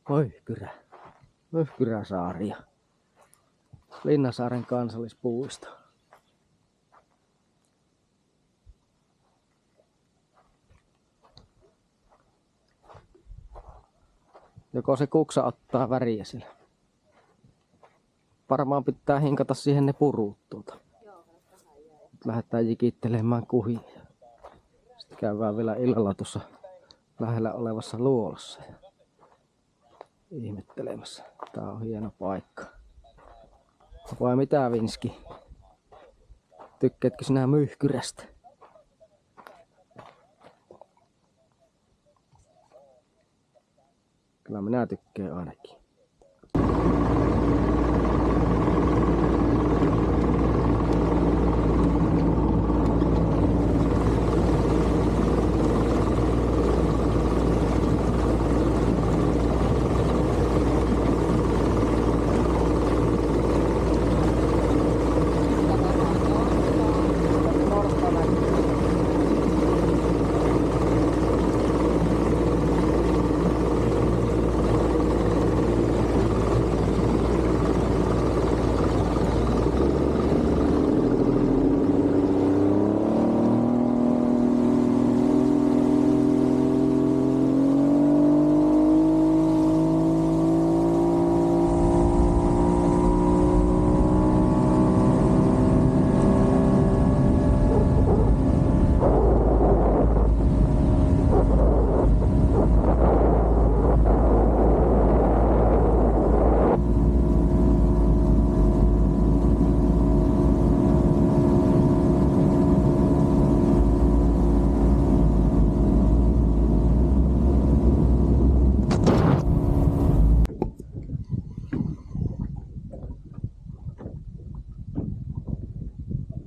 Möhkyrä. Möhkyräsaari ja Linnasaaren kansallispuisto. Joko se kuksa ottaa väriä siellä. Varmaan pitää hinkata siihen ne purut tuota. Nyt lähdetään jikittelemään kuhiin. Sitten käydään vielä illalla tuossa lähellä olevassa luolassa ja ihmettelemässä. Tää on hieno paikka. Vai mitä, Vinski? Tykkäätkö sinä myhkyrästä? Kyllä minä tykkään ainakin.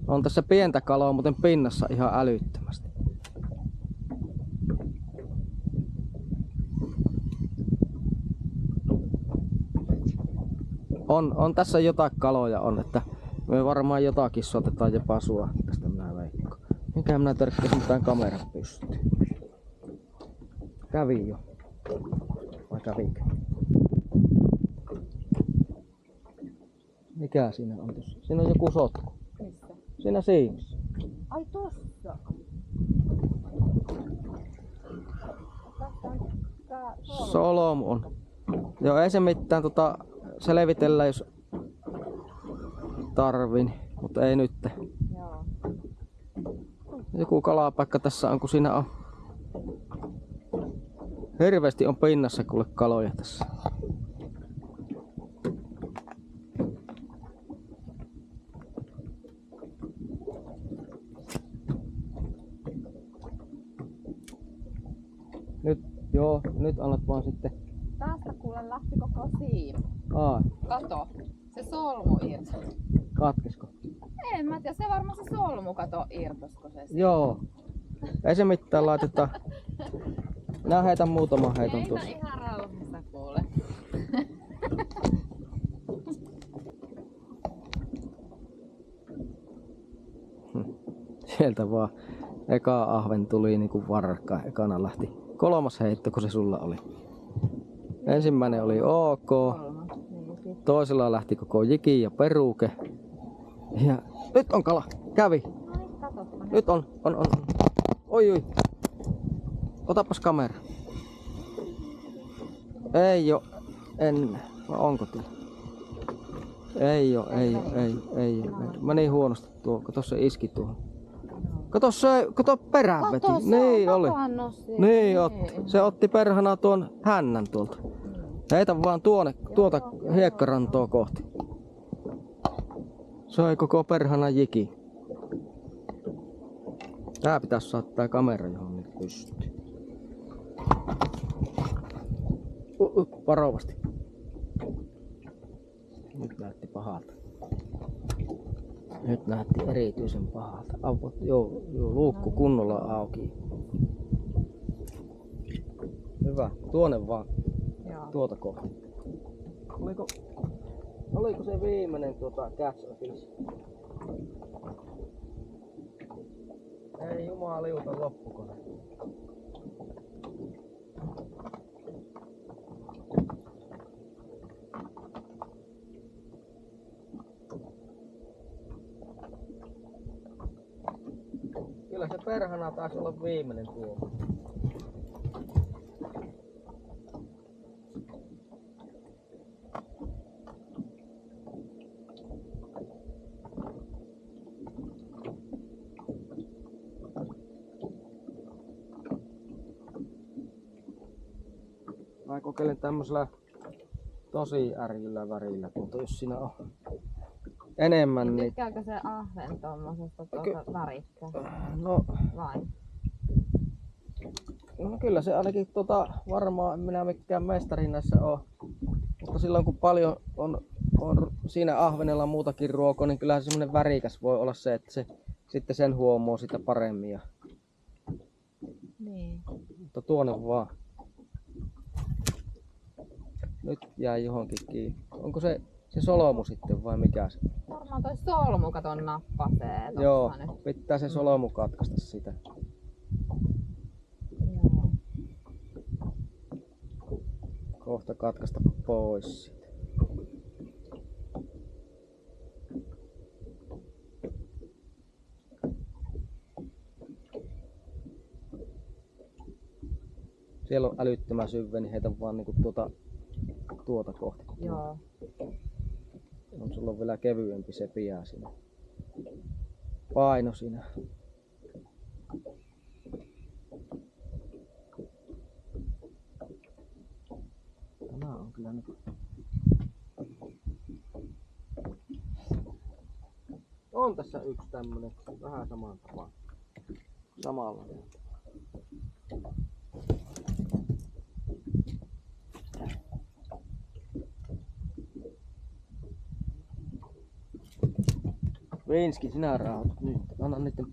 On tässä pientä kaloa muuten pinnassa ihan älyttömästi. On tässä jotain kaloja on, että me varmaan jotakin sotetaan jopa sua. Tästä minä veikkaan. Minkä minä törkkäsin tämän kameran pystyyn. Kävi jo. Vai kävikö? Mikä siinä on tuossa? Siinä on joku sotku. Missä? Siinä siimissä. Ai tossa. Solmu on. Joo, ei se mitään selvitellä jos tarvin, mutta ei nyt. Joo. Joku kalapaikka tässä on, kun siinä on hirveästi on pinnassa kuule kaloja tässä. Nyt annat vaan sitten. Tästä kuule lähti koko siima. Ai. Kato, se solmu irtos. Katkesko? En mä tiedä, se varmaan se solmu kato irtosko se. Joo. Ei se mitään laiteta. Minä heitän muutaman heiton tuossa. Heitä ihan rauhassa kuule. Sieltä vaan eka ahven tuli niinku varkka. Ekana lähti. Kolmas heitto, kun se sulla oli. Ensimmäinen oli ok. Toisella lähti koko jiki ja peruke. Ja nyt on kala. Kävi. Nyt on. Oi. Otapas kamera. Ei oo. En. Onko tuo? Ei oo. Meni huonosti tuo. Kato se iski tuohon. Kato perään veti. Niin oli. Niin otti. Se otti perhana tuon hännän tuolta. Heitä vaan tuota hiekkarantoa kohti. Sai koko perhana jiki. Tää pitäis saada tää kamera johon nyt pystyy. Varovasti. Nyt näytti pahalta. Nyt näytti erityisen pahalta. Joo, luukku kunnolla auki. Hyvä, tuonne vaan. Joo. Tuota kohti. Oliko se viimeinen catch and fish? Ei jumaliuta, loppuko se? perhana taisi olla viimeinen tuo. Mä kokeilen tämmöisellä tosi ärjyllä värillä, mutta jos siinä on enemmän, niin Tykkääkö se ahven tommosesta värikkäästä? no, Vai? no kyllä se ainakin varmaan, en minä mikään mestari näissä oo. Mutta silloin kun paljon on siinä ahvenella muutakin ruokaa, niin kyllähän semmonen värikäs voi olla se, että se sitten sen huomoo sitä paremmin. Niin. Mutta tuonne vaan. Nyt jäi johonkin kiinni. Onko se solmu sitten vai mikä se? Varmaan toi solmu katon nappasee. Joo, Nyt. pitää se solmu katkaista sitä. Joo. Kohta katkaista pois siitä. Siellä on älyttömän syvä, niin heitä vaan niinku tuota kohti. Joo. On sulla on vielä kevyempi se pää siinä. Paino siinä. Tämä on kyllä nyt. On tässä yksi tämmönen vähän saman tapaan. Samalla. Vinski, sinä rauhoitut nyt. Anna niiden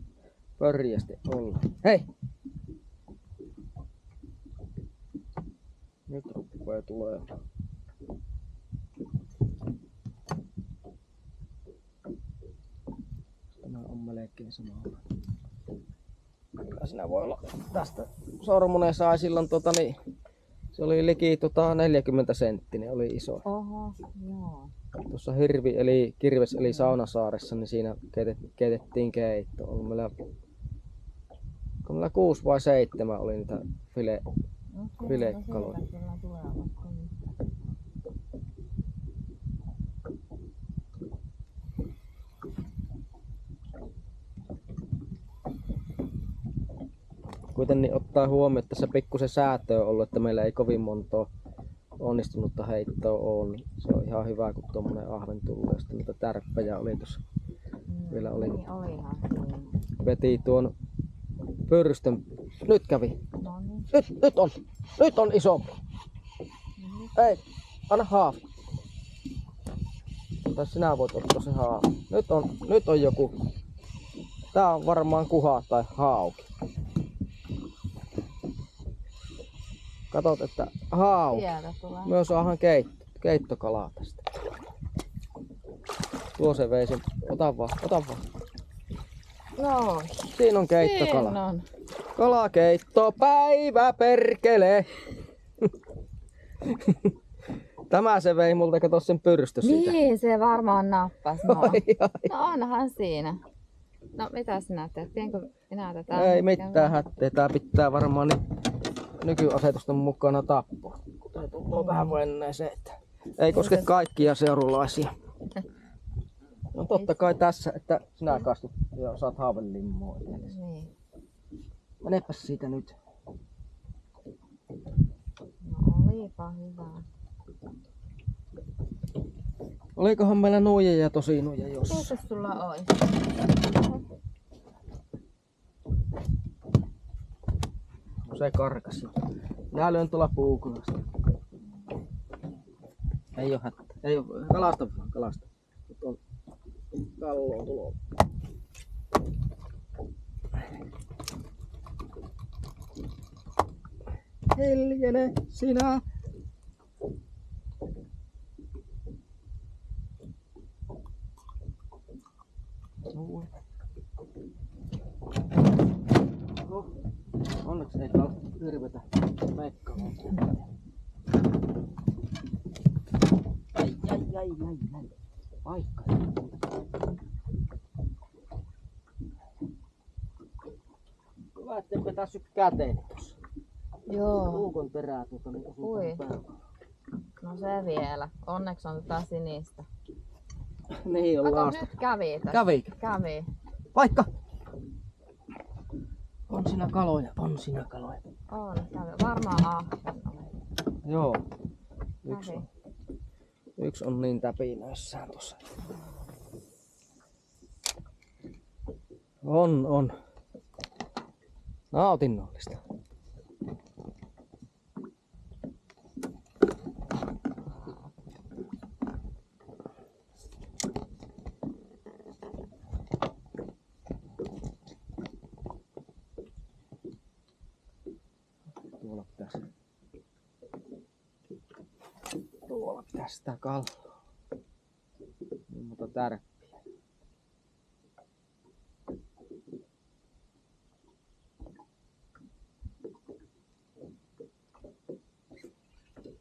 pörjästi olla. Hei! Nyt rupeaa tulemaan. Tämä on melkein samalla. Kyllä siinä voi olla. Tästä sormunen sai silloin niin se oli liki 40 senttinen, oli iso. Oho, joo. Tuossa hirvi eli kirves eli Saunasaaressa, niin siinä keitettiin keitto. Oli meillä 6 vai 7 oli niitä filekaloja. Kuitenkin ottaa huomioon, että tässä pikkusen säätöä on ollut, että meillä ei kovin montaa onnistunutta heittoa ole. Se on ihan hyvä, kun tuommoinen ahven tulee. Ja sitten niitä tärppejä oli tuossa. Vielä oli. Niin olihan siinä. Veti tuon pyrstön. Nyt kävi. No niin. Nyt on isompi. Ei, anna haavi. Tai sinä voit ottaa se haavi. Nyt on joku. Tää on varmaan kuha tai hauki. Katot, että hauki. Sieltä tulee. Me saadaan keittokalaa tästä. Tuo se vei sen. Ota vaan. No, Siinä on keittokala. siinä on. Kalakeitto päivä perkele. Tämä se vei multa, kato sen pyrstö siitä. Niin, se varmaan nappas. No, Ai. no onhan siinä. No mitä sinä teet? Pienkö näytetään? Ei mitään hätää. Tää pitää varmaan nykyasetusten mukana tappua. Kuten tullut tähän veneeseen, että ei koske kaikkia seurulaisia. No totta kai tässä, että sinä kastut ja saat haavelimmoa. Niin. Menepäs siitä nyt. No olipa hyvä. Olikohan meillä nuijeja tosi nuija jossain? Mitäs sulla ois? No se karkasi. Nää lyön tuolla puukulasta. Ei oo hätää. Ei oo. Kalasta vaan, kalasta. Nyt on kalloon tuloa. Hiljene sinä. No, onneksi ei hirvetä mekkaa. Ai. Paikka. Hyvä, ettei päässyt käteen tuossa. Joo. Puukon perää tuota niin osuu Ui. päälle. No se vielä. Onneksi on tätä sinistä. Niin on Kato, laasta. nyt kävi tässä. Kävikö? Kävi. Paikka! On siinä kaloja, on siinä kaloja. On, kävi. Varmaan ahven oli. Joo. Yksi Kävi. on, yksi on niin täpinöissään tuossa. On. Nautinnollista. Tuolla pitäisi sitä kalloa. Niin monta tärppiä.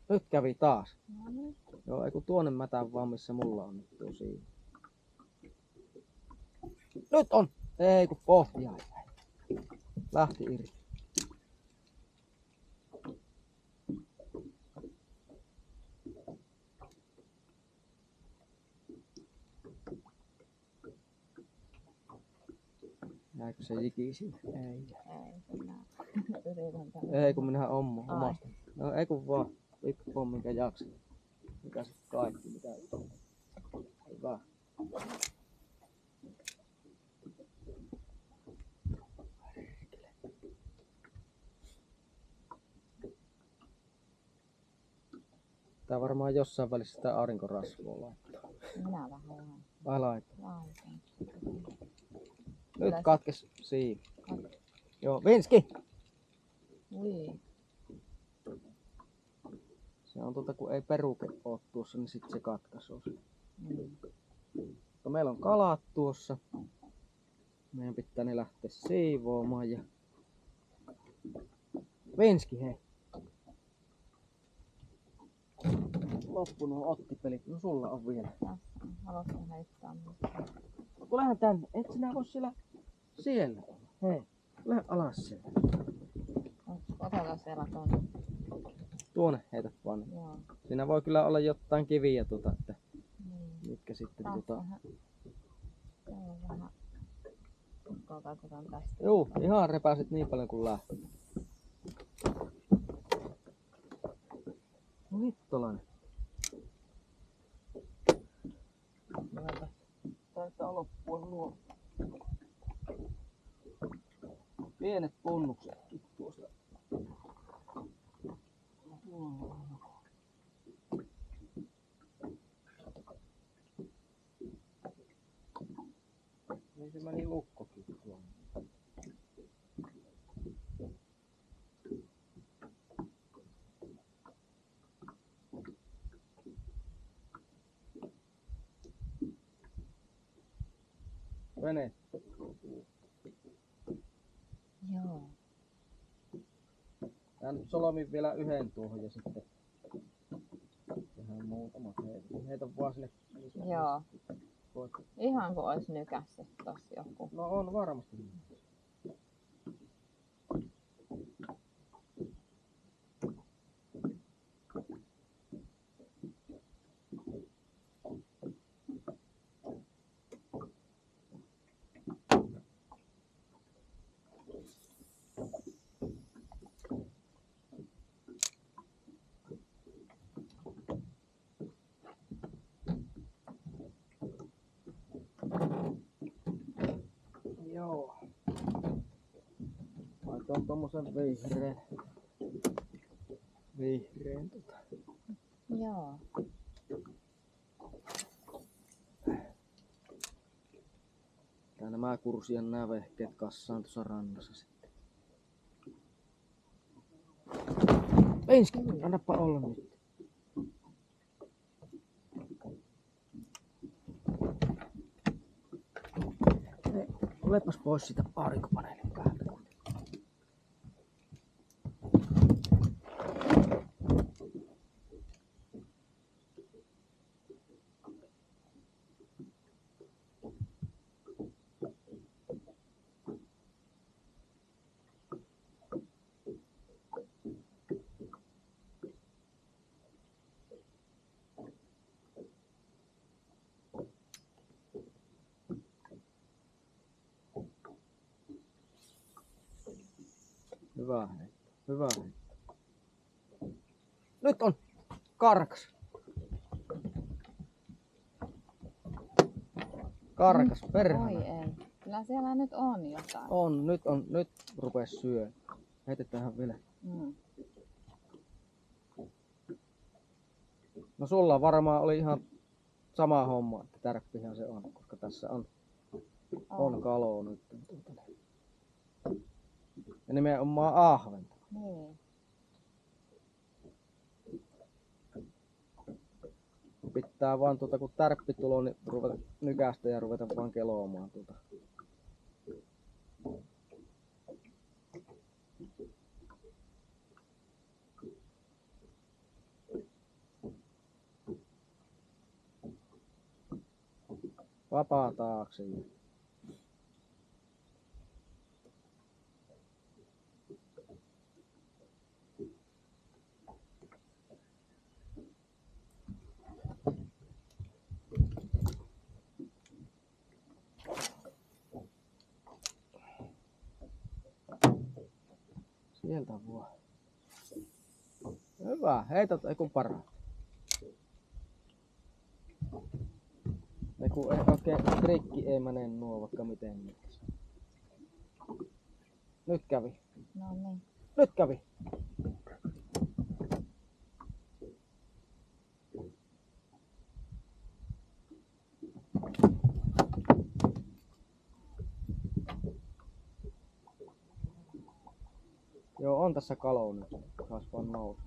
Nyt kävi taas. No niin. Joo, ei kun tuonne mätän vaan missä mulla on nyt tuo siinä. Nyt on! Ei kun pohjaa jäi. Lähti irti. Jäikö se jiki sinne? Ei. Ei, minä yritän tänne. Ei kun minä omasta. No ei kun vaan. Pikku minkä jaksa. Mikä se kaikki mitä. Hyvä. Tää varmaan jossain välissä sitä aurinkorasvaa laittaa. Minä vähän laitan. Vai laittaa? Laitan. Nyt Kyllä se- katkes siinä. Joo, Vinski! Ui. Se on kun ei peruke oo tuossa, niin sit se katkaisee. Mm. No, meillä on kalat tuossa. Meidän pitää ne lähteä siivoamaan ja... Vinski hei! Loppu nuo ottipelit. No sulla on vielä. Tässä on. Haluatko heittää myös? No tulehan tänne. Et sinä voi siellä olla. Hei, lähde alas sieltä. Otetaan siellä tuonne. Tuonne heitä vaan. Joo. Siinä voi kyllä olla jotain kiviä että Niin. mitkä sitten Tässähän. Se on vähän. Katsotaan tästä. Juu, ihan repäsit niin paljon kuin lähti. No hittolainen. Taitaa loppua nuo pienet punnuksetkin tuosta. Niin se meni lukkokin tuonne. Vene. Joo. Tää nyt solmin vielä yhden tuohon ja sitten tehdään muutamat heitot. Heitä vaan sinne. Joo. Voit. Ihan kuin olisi nykässä tossa joku. No on varmasti. Joo. Laitoin tommosen vihreän Joo. Tää nämä kursien nää vehkeet kassaan tuossa rannassa sitten. Vinski, annapa olla nyt. Hei, olepas pois siitä aurinkopaneelin päältä. Hyvä heitto. Hyvä heitto. Nyt on. Karkas. Karkas perhana. Oi ei. Kyllä siellä nyt on jotain. On, nyt rupes syö. Heitetään vielä. No sulla varmaan oli ihan sama homma, että tärppihän se on, koska tässä on kalo nyt. Ja nimenomaan ahventa. Niin. Pitää vaan kun tärppi tulee, niin ruveta nykästä ja ruveta vaan keloamaan Vapaa taakse. Sieltä vaan. Hyvä, heität eiku paraa. Eiku oikein trikki ei mene nuo vaikka miten nyt. Nyt kävi. No niin. Nyt kävi. Joo, on tässä kalo nyt. Saas vaan nousu.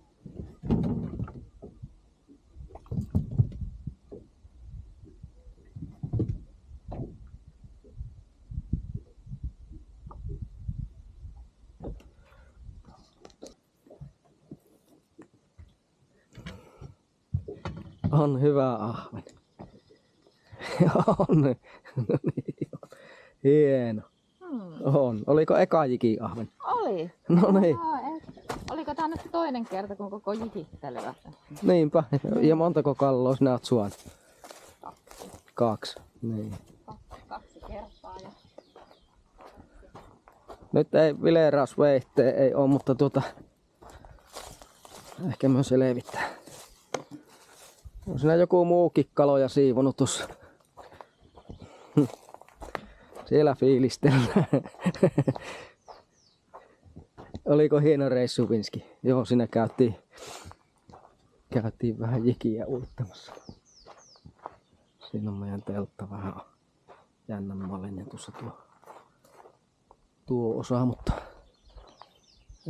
On hyvä ahven. On. No niin, hieno. On. Oliko eka jiki-ahven? Oli. No niin. Oliko tää nyt toinen kerta, kun koko jikittelevät? Niinpä. Ja montako kalloa sinä oot suonut? 2. Niin. 2 kertaa. Ja... Nyt ei vilerausveihteä ei oo, mutta ehkä myös selvittää. On siinä joku muukin kaloja siivonut tuossa. Siellä fiilistellään. Oliko hieno reissu, Vinski? Joo, siinä käytiin vähän jikiä uittamassa. Siinä on meidän teltta vähän jännän mallinen tuossa tuo osa, mutta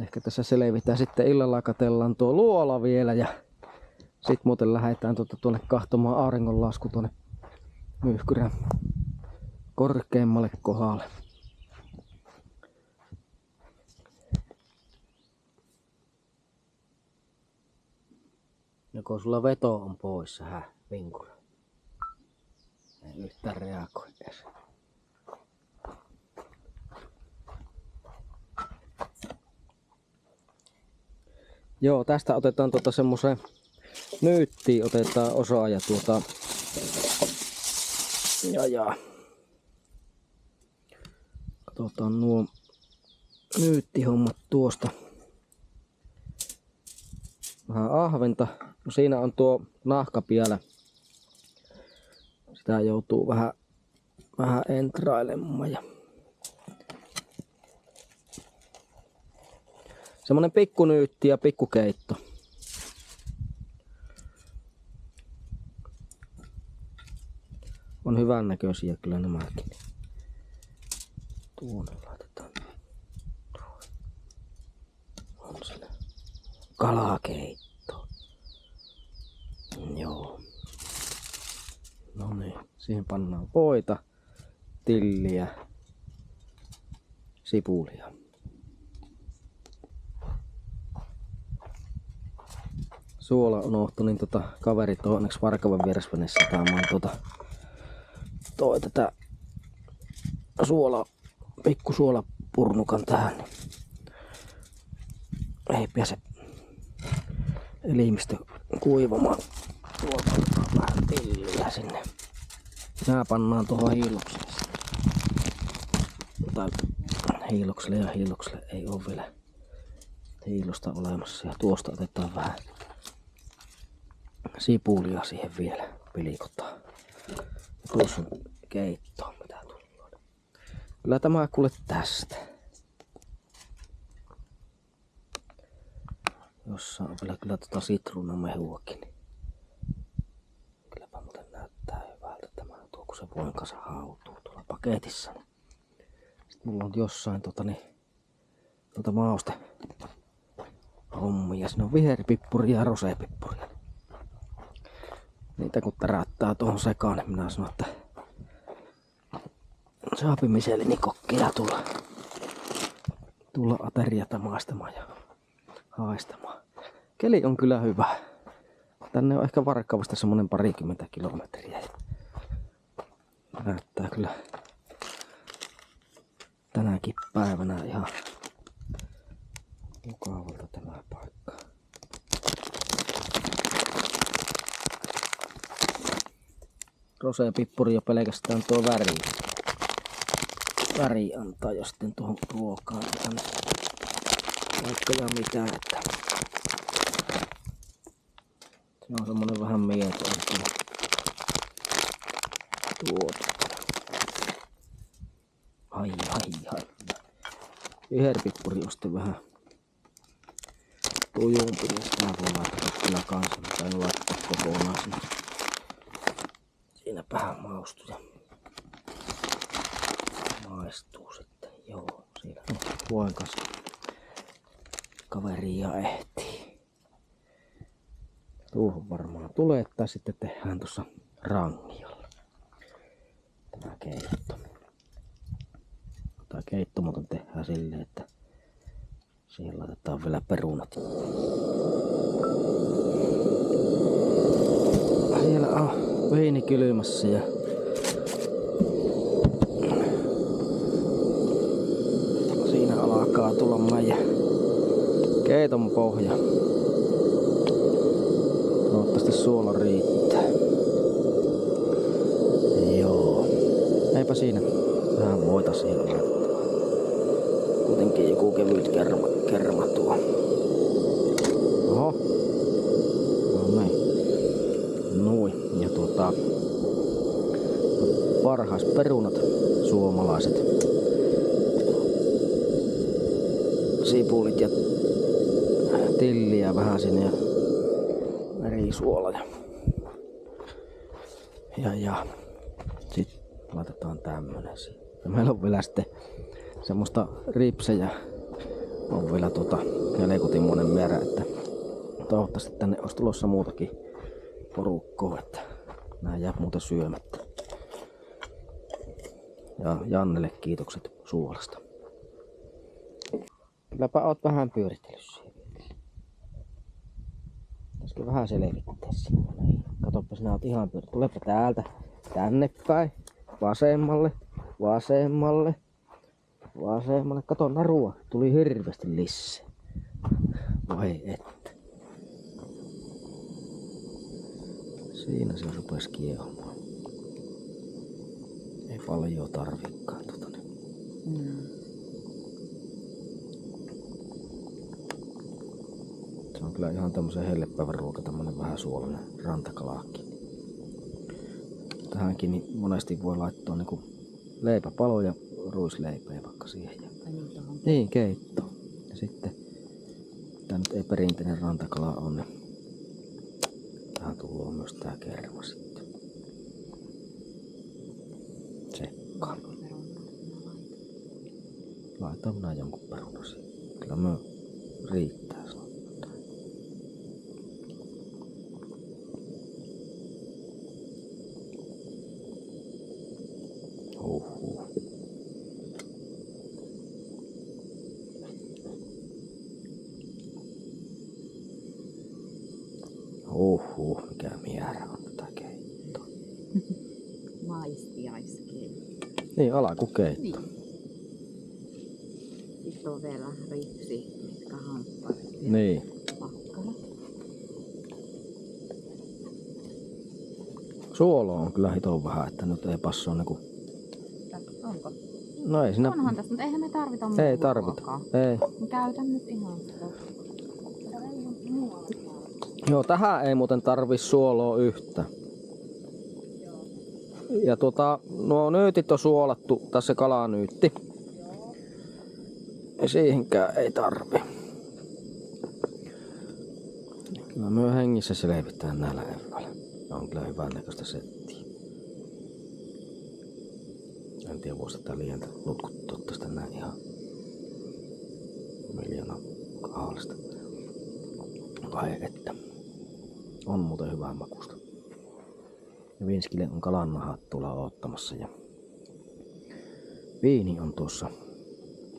ehkä tässä selvitään. Sitten illalla katsellaan tuo luola vielä ja sitten muuten lähdetään tuonne kahtomaan auringonlasku tuonne Myyhkyrän korkeammalle kohdalle. Joko sulla veto on poissa, Vinkura? Ei yhtään reagoi edes. Joo, tästä otetaan semmoiseen nyyttiin otetaan osaa ja katsotaan nuo nyyttihommat tuosta. Vähän ahventa. No siinä on tuo nahkapielä. Sitä joutuu vähän entrailemaan. Ja semmonen pikkunyytti ja pikkukeitto. On hyvän näköisiä kyllä nämäkin. Tuonne laitetaan. On siinä kalakeitto. Joo. No niin, siihen pannaan voita, tilliä, sipulia. Suola unohtui, niin kaverit on onneksi Varkavan vierasveneessä satamaan toi tätä pikku suolapurnukan tähän. Ei pääse elimistö kuivamaan. Tuolta vähän tilliä sinne. Nää pannaan tuohon hiilukselle. Tai hiilukselle ei oo vielä hiilosta olemassa ja tuosta otetaan vähän sipulia siihen vielä, pilikotaan. Ja tuossa on keitto, mitä tulee. Kyllä tämä kuule tästä. Jossain on vielä kyllä tota sitruunamehuakin. Kylläpä muuten näyttää hyvältä tämä tuo, kun se voin kanssa hautuu tuolla paketissa. Sitten mulla on jossain mauste hommia. Siinä on viherpippuri ja rosepippuri. Niitä kun tärättää tuohon sekaan, niin minä sanon, että saapi Michelin kokkia tulla ateriata maistamaan ja haistamaan. Keli on kyllä hyvä. Tänne on ehkä Varkaudesta semmonen 20 kilometriä. Näyttää kyllä tänäkin päivänä ihan mukavalta tämä paikka. Rosepippuri jo pelkästään tuo väri antaa jo sitten tuohon ruokaan tänne vaikka ja mitä, että se on semmonen vähän mieto tuota. Ai. Viherpippuri on sitten vähän tujumpi, ja sitä voi laittaa kyllä kanssa, mutta en laittaa kokonaan sinne. Siinä vähän maustuu ja maistuu sitten. Joo, siinä on voin kanssa kaveria ehtii. Tuohon varmaan tulee, tai sitten tehdään tuossa rangiolla tämä keitto. Tai keitto muuten tehdään silleen, että siihen laitetaan vielä perunat. Siellä on viini kylmässä ja siinä alkaa tulla meidän keiton pohja. Toivottavasti suola riittää. Joo. Eipä siinä. Vähän voitaisiin laittaa. Kuitenkin joku kevyt kerma tuo. Oho. No niin. Noin. Ja parhaisperunat suomalaiset. Sipulit ja tilliä vähän sinne ja merisuola ja sit laitetaan tämmönen siihen. Ja meillä on vielä sitten semmoista ripsejä on vielä jelekutinmoinen määrä, että toivottavasti tänne olisi tulossa muutakin porukkoa, että nää jää muuten syömättä. Ja Jannelle kiitokset suolasta. Kylläpä oot vähän pyöritellyt siihen. Pitäisikö vähän selvittää sinne? Niin. Katoppa, sinä oot ihan pyöritellyt. Tulepa täältä tänne päin. Vasemmalle. Kato, narua tuli hirveästi lisää. Vai että. Siinä se rupesi kiehumaan. Ei paljon tarvikaan Se on kyllä ihan tämmösen hellepäivän ruoka, tämmönen vähän suolainen rantakalakki. Tähänkin niin monesti voi laittaa niinku leipäpaloja, ruisleipää vaikka siihen. Niin, keitto. Ja sitten, tää nyt ei perinteinen rantakala on, niin tähän tulee myös tää kerma sitten. Sekkaan. Laitan minä jonkun perunasin. Kyllä mä riittää. Mikä määrä on tätä keittoa. Maistiaiskeitto. Niin, alakukeitto. Niin. Sitten on vielä ripsi, mitkä hampparit. Niin. Pakkalat. Suoloa on kyllä hiton vähän, että nyt ei passaa niinku... Onko? No ei siinä... Onhan tässä, mutta eihän me tarvita Ei tarvita. Ei. Me käytän nyt ihan sitä. Joo, tähän ei muuten tarvi suoloa yhtä. Ja nuo nyytit on suolattu, tässä kalanyytti. Ja siihenkään ei tarvi. Kyllä me hengissä selvitään näillä eväillä. On kyllä hyvän näköistä settiä. En tiedä, voisi tätä lientä nutkuttua tästä näin ihan miljoona kahdesta. Vai että. On muuten hyvää makusta. Ja Vinskille on kalannahat tuolla oottamassa ja viini on tuossa.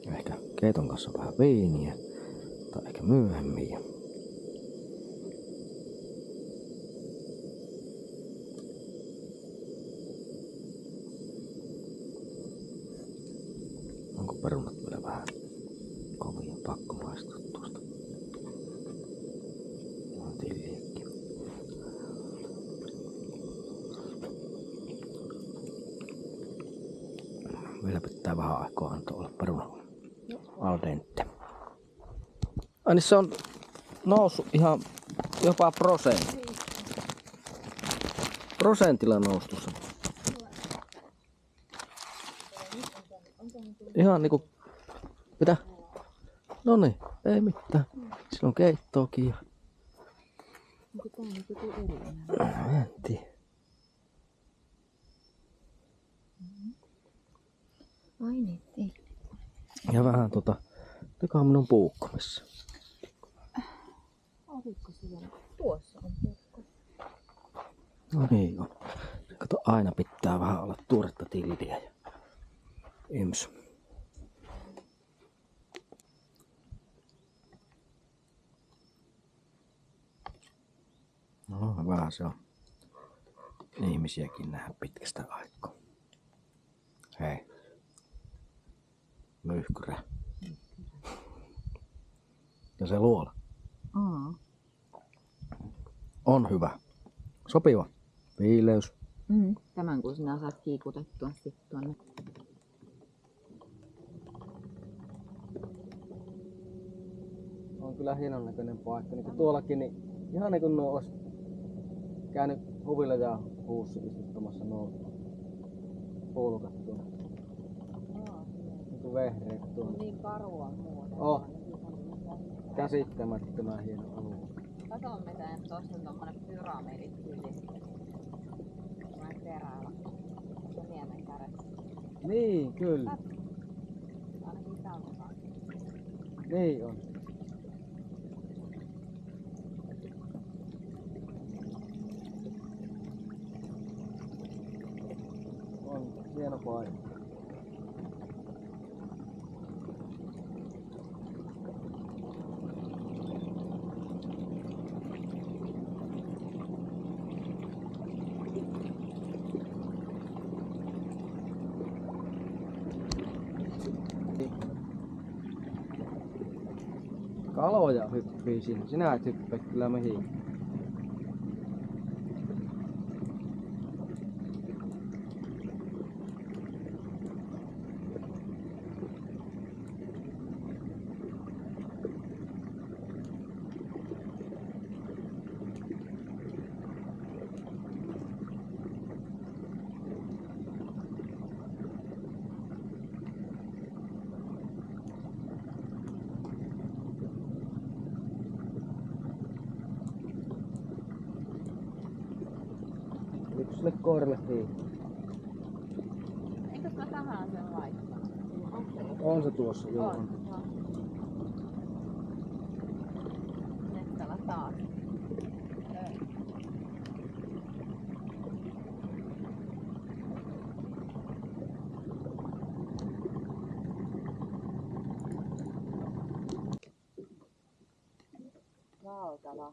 Ehkä keiton kanssa vähän viiniä tai ehkä myöhemmin. Onko perunat vielä vähän kovia? Pakko maistua tuosta. On tilliäkin. Vielä pitää vähän aikaa antaa olla perunalla. Al dente. Ai niin se on noussut ihan jopa prosentilla noustussa. Ihan niinku... Mitä? Noniin, ei mitään. Sillä on keittoakin ja... En tiedä. Ai niin, ei. Ja vähän mikä on minun puukkomissa. Oliko se vielä? Tuossa on puukko. No niin on. Kato, aina pitää vähän olla tuoretta tilliä ja yms. No vähän se on ihmisiäkin nähdä pitkästä aikaa. Hei. Myyhkyrä. Ja se luola. On hyvä. Sopiva. Viileys. Tämän kun sinä saat kiikutettua sitten tuonne. On kyllä hienon näköinen paikka. Niin tuollakin, niin ihan niin kuin nuo olisi käynyt huvilla ja huussi istuttamassa nuo pulkat tuolla. Niin kuin vehreät tuolla. Niin karua muuten. Käsittämättömän hieno alue. Kato miten tossa on tommonen pyramidityyli. Semmoinen terävä. Se niemen kärjessä. Niin, kyllä. Ainakin tältä saa. Niin on. On hieno paikka. Kaloja hyppii siinä. Sinä et hyppää kyllä mihinkään. Eikö sille koiralle hiihti? Eikös mä tähän sen laittanut? On se tuossa, joo. On. Metsällä taas. Valtava.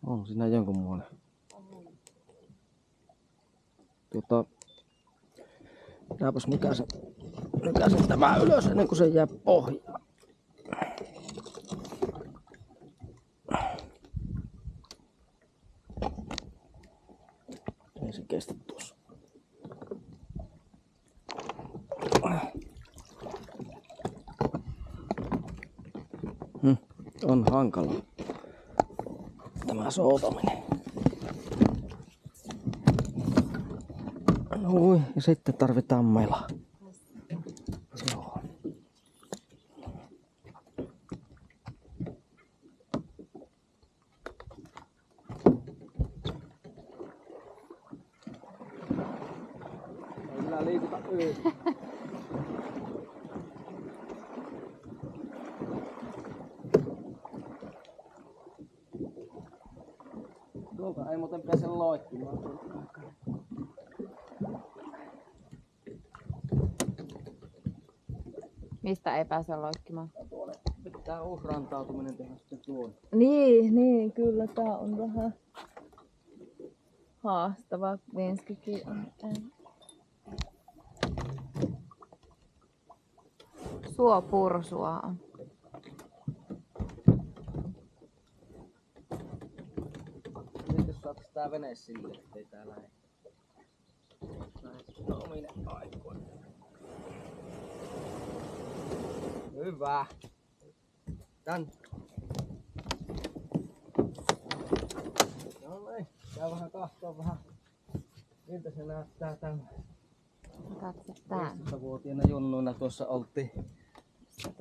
On siinä jonkunmoinen. Minäpäs nykäsen tämä ylös ennen kuin se jää pohjaan. Ei se kestä tuossa. On hankala tämä soutaminen. Ui, ja sitten tarvitaan mela. Joo. Ei kyllä liikuta yhdessä. Tuolta ei muuten pääse loikkimaan. Mistä ei pääse loikkimaan? Tuonne pitää uhrantautuminen tehdä sitten tuon. Niin, kyllä tää on vähän haastava. Vinskikin on. Suopursua on. Nyt jos saataisiin tää vene sille, ettei tää lähde. Näin omine aikoina. Hyvä. Tän. No niin, käy vähän kahtoo vähän. Miltä se näyttää tämän Katso tää. 15-vuotiaana junnuina tuossa oltiin.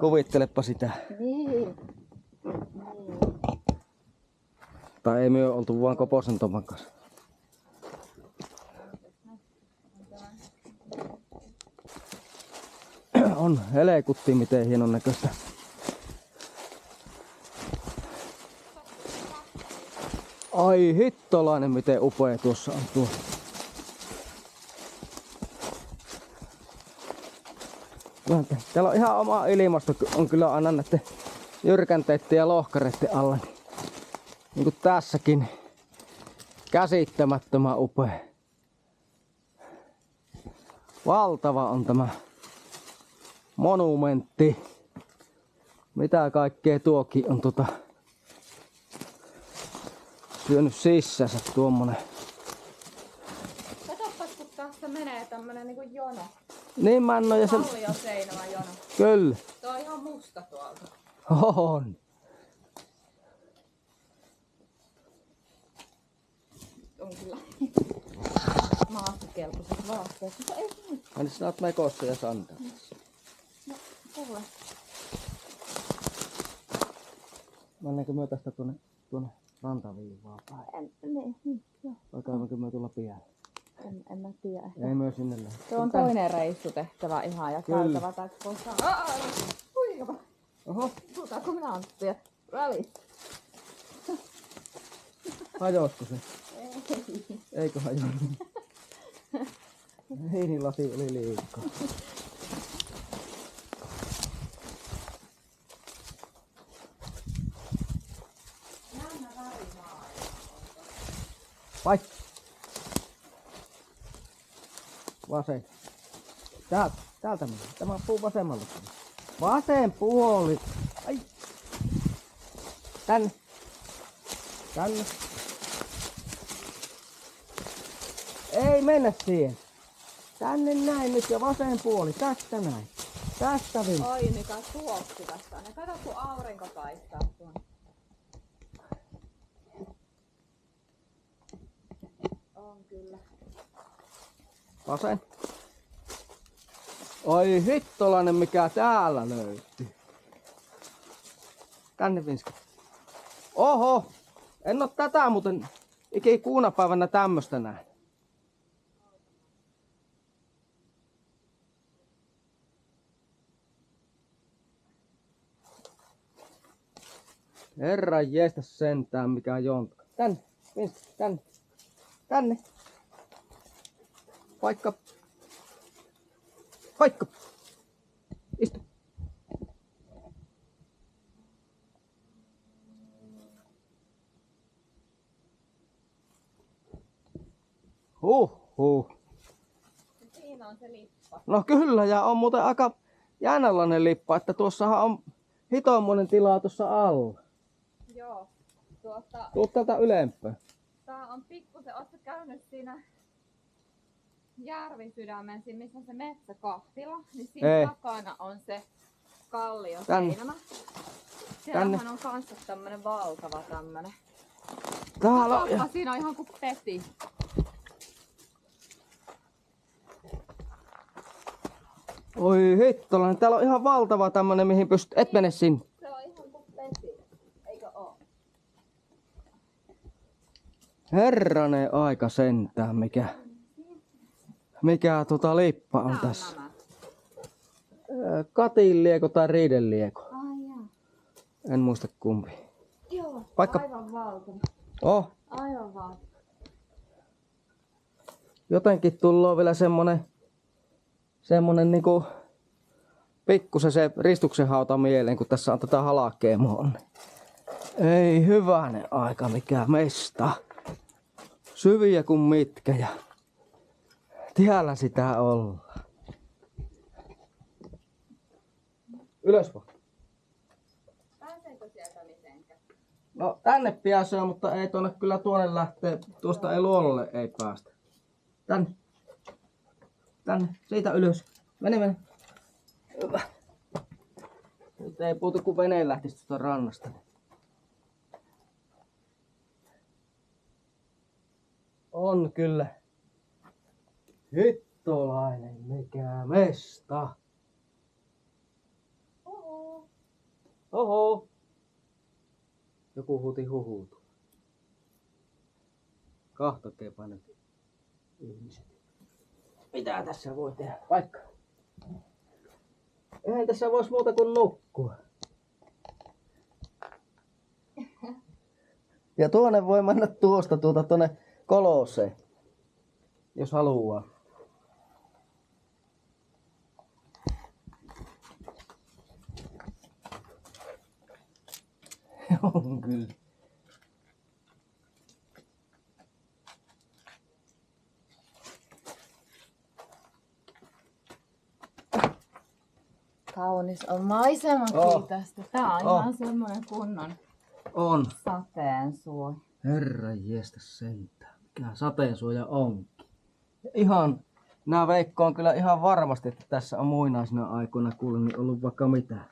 Kuvittelepa sitä. Niin. Tai ei myö oltu vaan Koposen Toman kanssa. On helekutti miten hienon näköistä. Ai hittolainen miten upea tuossa on tuo. Täällä on ihan oma ilmasto, on kyllä aina näiden jyrkänteiden ja lohkareiden alla. Niin kuin tässäkin. Käsittämättömän upea. Valtava on tämä monumentti. Mitä kaikkea tuokin on syönyt sissänsä tuommoinen. Katsopas kun tässä menee tämmönen niinku jono. Niin Männo ja se... Paljon seinävä jono. Kyllä. Tuo on ihan musta tuolta. On. On kyllä maastokelpoiset vaatteet. Mutta ei nyt. Aina sinä oot mekossa ja sandaalissa. No, kuule. Mennäänkö me tästä tuonne rantaviivaan päin? Niin, joo. Vai käymänkö me tulla pian? En mä tiedä. Ei me sinne lähde. Se on toinen reissu tehtävä ihan ja käytävä tai koskaan. Kuinka? Oho, Puhutaanko minä Anttia välissä? hajosko se? Ei. Eikö hajonnut? Heinilasi oli liikaa. Vai? Vasen. Täältä mennään. Tämä puu vasemmalle. Vasen puoli. Ai. Tänne. Tänne. Ei mennä siihen. Tänne näin nyt ja vasen puoli. Tästä näin. Tästä viin. Oi mikä tuoksu tästä. Ne kato kun aurinko paistaa tuon. On kyllä. Vasen. Oi hittolainen mikä täällä löytyy. Tänne Vinski. Oho! En oo tätä muuten kuuna päivänä tämmöstä näin. Herran jeestä sentään mikä jontka. Tänne, Vinski, tänne. Tänne. Paikka. Paikka. Istu. Huhhuh. Siinä on se lippa. No kyllä, ja on muuten aika jännänlainen lippa, että tuossahan on hitommoinen tila tuossa alla. Joo. Tuu täältä ylempää. Tää on pikkusen, ootko käynyt siinä järvisydämen, siinä missä on se metsäkahvila, niin siinä Ei. takana on se kallio Tänne. seinämä. Siellähän on kanssa tämmönen valtava tämmönen. Täällä on... Katoppa, siinä on ihan kuin peti. Oi hittolainen, täällä on ihan valtava tämmönen, mihin pystyt... Et mene sinne. Se on ihan kuin peti. Eikö oo? Herranen aika sentään, mikä lippa on tässä. Katinlieko tai riidelieko. Ai jaa. En muista kumpi. Joo, Vaikka... aivan valtava. Oh, Aivan valtava. jotenkin tullaan vielä semmonen niinku pikkusen se ristuksen hauta mieleen, kun tässä on tätä halkeemoa. Ei hyvänen aika, mikä mesta. Syviä kuin mitkä ja tiellä sitä ollaan. Ylös vaan. Pääseekö sieltä mitenkään? No tänne pääsee, mutta ei tuonne lähtee. Tuosta ei luololle ei päästä. Tänne, siitä ylös. Mene. Hyvä. Nyt ei puutu kun veneen lähtisi tuosta rannasta. On kyllä. Hittolainen, mikä mesta. Oho. Joku huutuu. Kahtokeepa nyt ihmiset. Mitä tässä voi tehdä? Vaikka. Eihän tässä vois muuta kuin nukkua. Ja tuonne voi mennä tuosta tuonne Koloseen, jos haluaa. On kyllä. Kaunis on maisemakin tästä. Tää on ihan semmonen kunnon sateensuoja. Herran jestas sentään. Mikä sateensuoja onkin. Ihan, nää veikkoon kyllä ihan varmasti, että tässä on muinaisina aikoina kuulemma ollut vaikka mitään.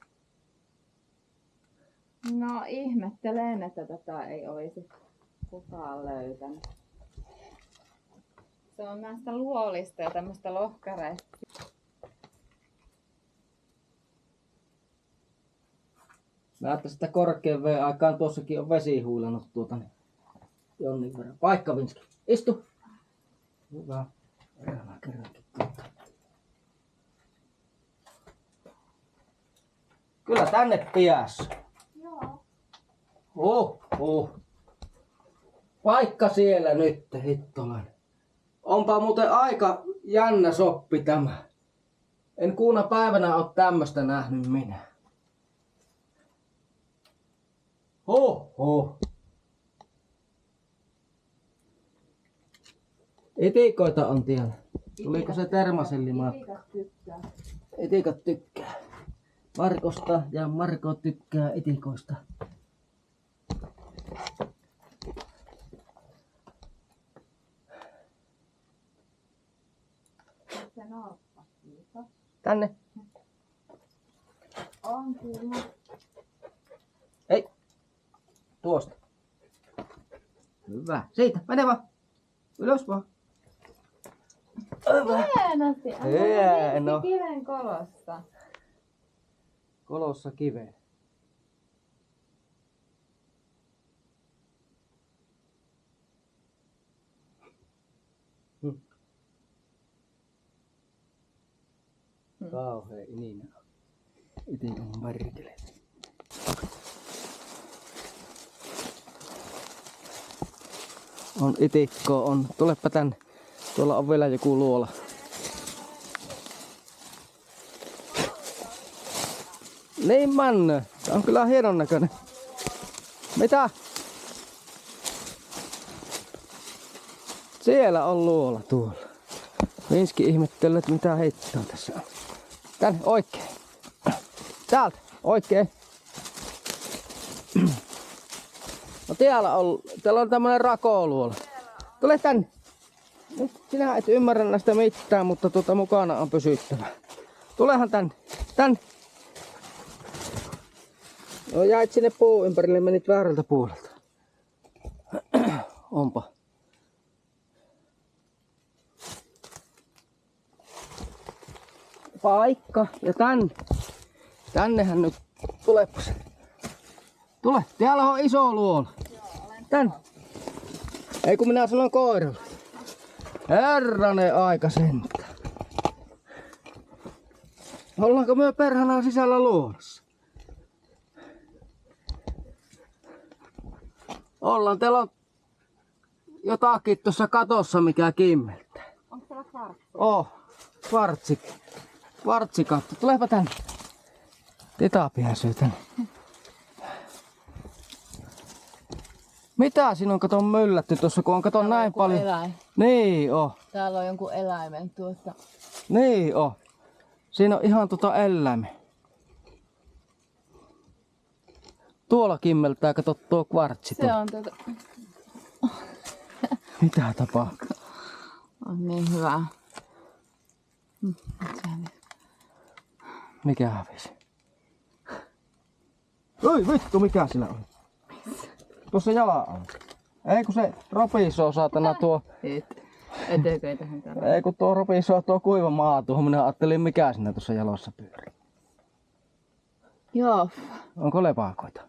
No ihmettelen, että tätä ei olisi kukaan löytänyt. Se on näistä luolista ja tämmöistä lohkareista. Näyttäisi, että korkean veden aikaan tuossakin on vesi huilannut jonnin verran. Paikka Vinski. Istu. Hyvä. Mä kerrankin tuota. Kyllä tänne piäs. Joo. Paikka siellä nyt, hittolainen. Onpa muuten aika jännä soppi tämä. En kuuna päivänä ole tämmöstä nähnyt minä. Etikoita on tiellä. Tuliko se termasellimatka? Etikat tykkää. Markosta ja Marko tykkää etikoista. Tänne. On kyllä. Ei. Tuosta. Hyvä. Siitä. Mene vaan. Ylös vaan. Hienosti. Hieno. Kiven kolossa. Kolossa kiveen. Kauhea ininä. Itikan märkele. On itikko, on. Tulepa tänne. Tuolla on vielä joku luola. Niin männö. Tää on kyllä hienon näköinen. Mitä? Siellä on luola tuolla. Vinski ihmettelee, että mitä heittää tässä on. Tänne oikein. Täältä oikein. No täällä on tämmönen rakoluola. Tule tänne. Nyt sinä et ymmärrä näistä mitään, mutta mukana on pysyttävä. Tulehan tänne. Tänne. No jäit sinne puun ympärille, menit väärältä puolelta. Onpa. Paikka. Ja tännehän nyt tulepas. Tule, täällä on iso luola. Tän. Ei kun minä sanon koiralle. Herranen aika sentään. Ollaanko me perhana sisällä luolassa? Ollaan, teillä on jotakin tuossa katossa mikä kimmeltää. Onko täällä kvartsi? Kvartsikatto. Tulepa tänne. Tita pääsyy tänne. Mitä siinä on kato myllätty tuossa, kun on kato näin paljon? Eläin. Niin on. Täällä on jonkun eläimen tuossa. Niin on. Siinä on ihan eläime. Tuolla kimmeltää, kato tuo kvartsi. Se on Mitä tapahtuu? On niin hyvä. Mikä hävisi? Oi vittu, mikä sillä on? Tuossa jalan alla. Ei kun se ropisoo saatana tuo. Eteekö ei tähän täällä? Ei kun tuo ropisoo tuo kuiva maa tuohon. Minä ajattelin mikä siinä tuossa jalossa pyörii. Joo. Onko lepakoita?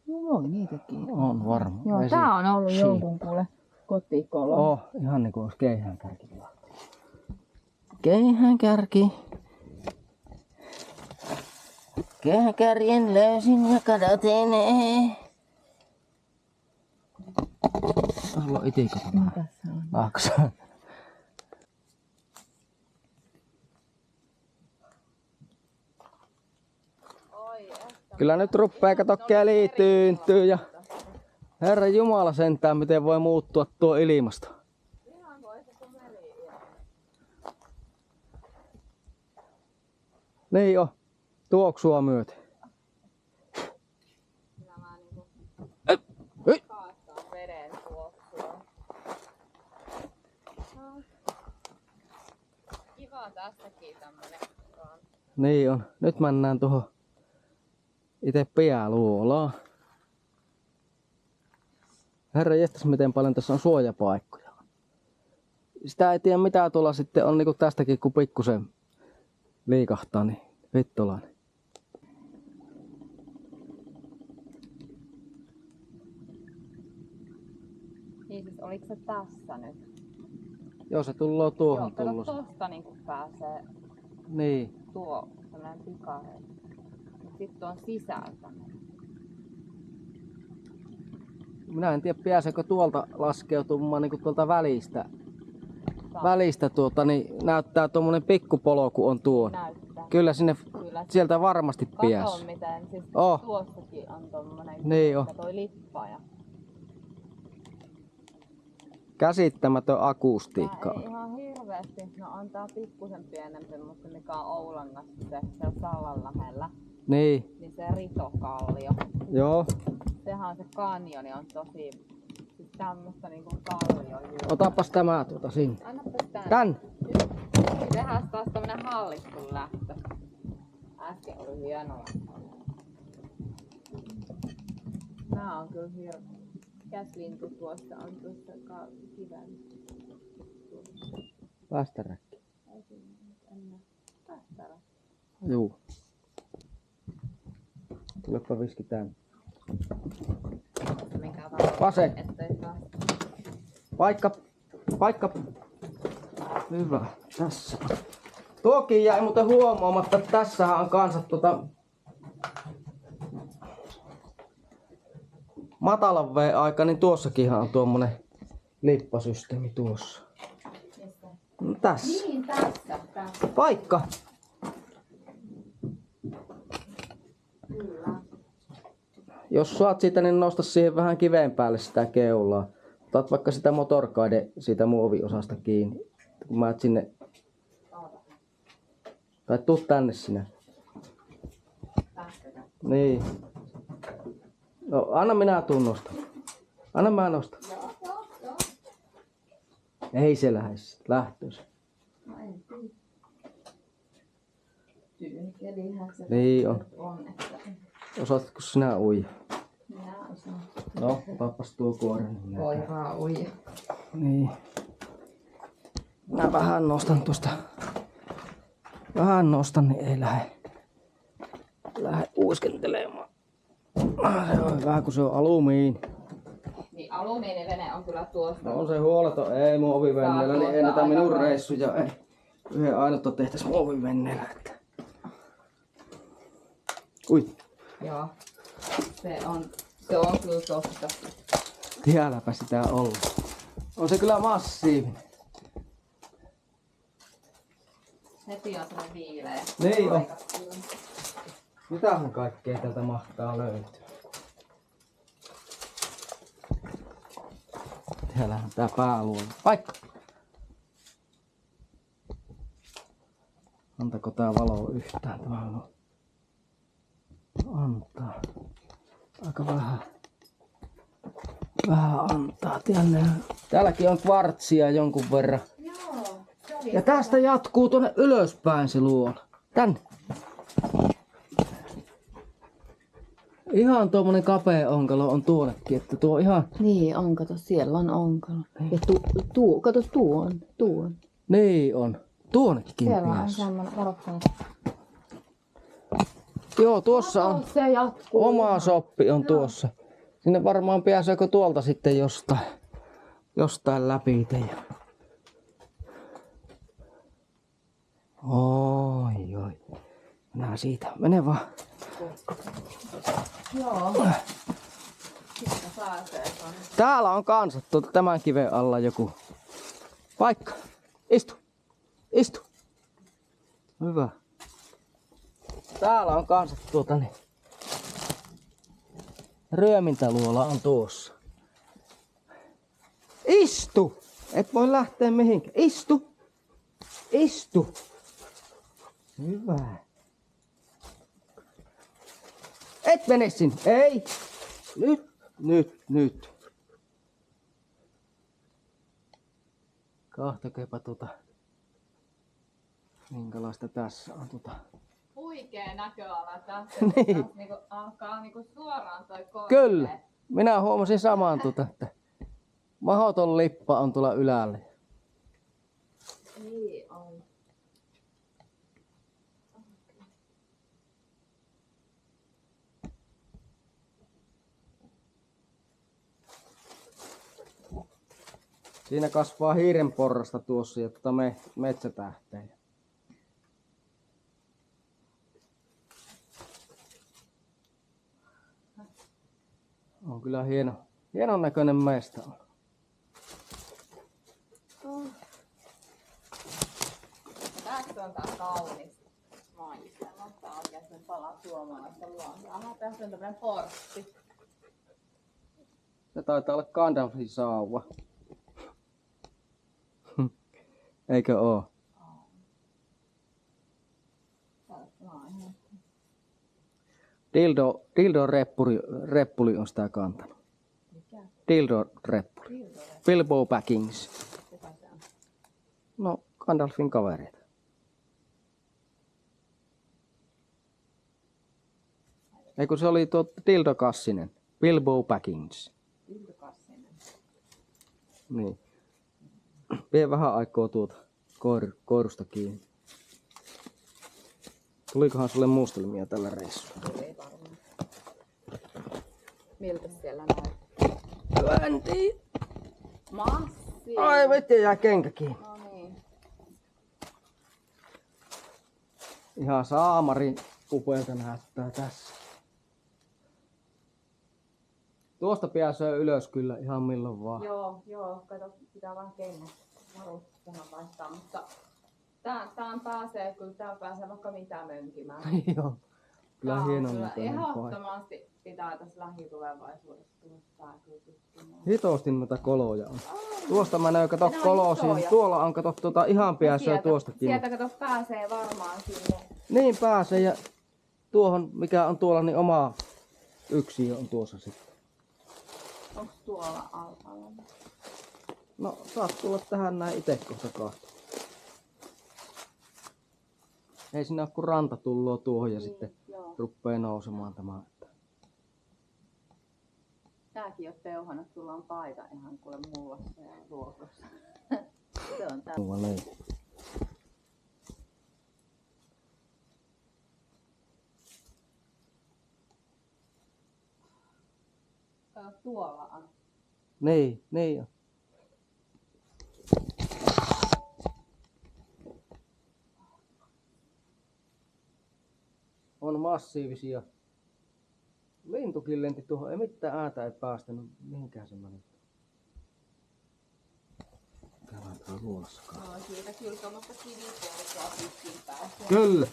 No voi niitäkin. On varma. Joo, tää on ollut jonkun kuule kotikolo. Oh, ihan niinku olisi keihäänkärki. Keihäänkärki. Keihäänkärjen löysin ja kadotin. Haluan itikota vähän. Tässä on. Aksa. Kyllä nyt ruppee kato keli tyyntyy ja Herra Jumala sentään miten voi muuttua tuo ilmasto. Niin on. Tuoksua myöten. Veden tuoksua. Kiva tässäkin tämmönen. Niin on. Nyt mennään tuohon itse pääluolaan. Herra jestas miten paljon tässä on suojapaikkoja. Sitä ei tiedä mitä tuolla sitten on niinku tästäkin kun pikkusen liikahtaa, niin vittulainen. Niin siis oliks se tässä nyt? Joo se tulloo tuohon Joo, tullut. tosta niinku pääsee Niin. tuo tämmönen pikareita. Mut sit on sisältä. Minä en tiedä pääseekö tuolta laskeutumaan niinku tuolta välistä niin näyttää tuommoinen pikkupolku on tuo. Näyttää. Kyllä sinne Kyllä. sieltä varmasti Kato pääs. miten, siis Oh. tuossakin on tommonen Niin on. toi lippaja. Käsittämätön akustiikka. Tää ei ihan hirveesti, no on tää pikkusen pienempi, mutta mikä on Oulangassa se Sallan lähellä, Niin, niin se Ritokallio. joo. Sehän on se kanjoni on tosi, siis tämmöstä niinku kallio. Otapas tämä sinne. Annapas tän. Tän. Tehdään taas tämmönen hallittu lähtö. Äsken oli hieno lähtö. Nää on kyllä hirveä. Mikäs lintu tuossa on tuossa kiven? Västäräkki. Päästäällä. Juu. Tulepa viski tänne. Mikä valo, Vase. ettei saa. Paikka. Hyvä. Tässä. Tuokin jäi muuten huomaamatta, että tässähän on kanssa matalan veen aika, niin tuossakinhan on tuommoinen lippasysteemi tuossa. No, tässä. Niin, tässä. Paikka. Kyllä. Jos saat siitä, niin nosta siihen vähän kiveen päälle sitä keulaa. Otat vaikka sitä motorkaide siitä muoviosasta kiinni. Kun mä et sinne... Tai tuu tänne sinä. Niin. No, anna minä tuun nostaa. Anna mä nostaa. Ei se lähes. Lähtöis. No en tiedä. Tyynikelihän se Niin on. on, että Osaatko sinä uida? Minä osaan. No, otapas tuo kuori. Niin Koiraa uija. niin. Mä vähän nostan tuosta. Vähän nostan, niin ei lähde uiskentelemaan. Se on hyvä, kun se on alumiini. Niin alumiinivene on kyllä tuosta. No on se huoleton. Ei mun ovivenneellä, niin ei näitä minun reissuja. Ei. Yhden ainutta tehtäis mun ovivenneellä. Että... Ui. Joo. Se on kyllä tosta. Tiedäpä sitä olla. On se kyllä massiivinen. Heti on semmonen viileä. Niin on. Mitähän kaikkea täältä mahtaa löytyä? Täällähän tää pääluola. Paikka! Antako tää valo yhtään? Tämä on... Antaa. Aika vähän. Vähän antaa. Täälläkin on kvartsia jonkun verran. Joo. Ja tästä jatkuu tuonne ylöspäin se luola. Tänne. Ihan tuommoinen kapea onkalo on tuonnekin, että tuo ihan... Niin on, kato, siellä on onkalo. Ja kato, tuo on. Niin on. Tuonnekin Siellä on päässä. semmoinen, varokaa. Joo, tuossa on Se jatkuu. oma soppi on tuossa. Sinne varmaan pääseekö tuolta sitten jostain läpi teidän. Oi. Mennään siitä. Mene vaan. Joo. Siitä pääsee. Täällä on kanssa tämän kiven alla joku paikka. Istu. Hyvä. Täällä on kanssa niin. Ryömintäluola on tuossa. Istu! Et voi lähteä mihinkään. Istu! Hyvä. Et mene sinne. Ei! Nyt. Kahtokepa minkälaista tässä on Huikee näköala tässä. Niin. Niinku, alkaa niinku suoraan toi korte. Kyllä. Minä huomasin saman että mahdoton lippa on tuolla ylällä. Niin on. Siinä kasvaa hiirenporrasta tuossa ja metsätähteä. On kyllä hienon näköinen meistä on. Tässä on tää kaunis maisema. Tää on oikeastaan pala suomalaista luontoa. Aha, tässä on tämmönen portti. Se taitaa olla Gandalfin sauva. Eikö oo? Dildo reppuli on sitä kantanut. Mikä? Dildo reppuli. Bilbo Baggins. Kuka se on? No, Gandalfin kavereita. Ei kun se oli tuo Dildo Kassinen. Bilbo Baggins. Vilto Kassinen. Niin. Vie vähän aikaa tuota koirusta kiinni. Tulikohan sulle muistelmia tällä reissulla? Tuli varmaan. Miltä siellä näyttää? En tiedä. Massi. Ai vittu, jää kenkä kiinni. No niin. Ihan saamari upealta näyttää tässä. Tuosta pääsee ylös kyllä ihan milloin vaan. Joo, kato, pitää vaan kengät varusteena vaihtaa, mutta tään pääsee vaikka mitä mönkimään. Joo. Kyllä Tää on hienon kyllä näköinen paikka. ehdottomasti pitää tässä lähitulevaisuudessa tulla pääkyy tutkimaan. Hitosti noita koloja on. Tuosta mä näen, kato Ne on kolosia. isoja. Tuolla on, kato, ihan pääsee tuostakin. Sieltä kato pääsee varmaan sinne. Niin pääsee ja tuohon, mikä on tuolla, niin oma yksiö on tuossa sitten. Onks tuolla alhaalla? No, saat tulla tähän näin ite kohta kahta. Ei siinä ole kun ranta tulloo tuohon ja sitten Joo. ruppee nousemaan tämä. Että Tääkin on peuhannut, sulla on paita ihan kuule mullassa ja ruokossa. Se on tää. Tuolla on. Niin on. On massiivisia. Lintukin lenti tuohon, ei mitään ääntä ei päästänyt. Mihinkään se meni? Käydään luolassakaan. No siitä kyllä tuommoista kivipolkkaa pitkin päästä. Kyllä.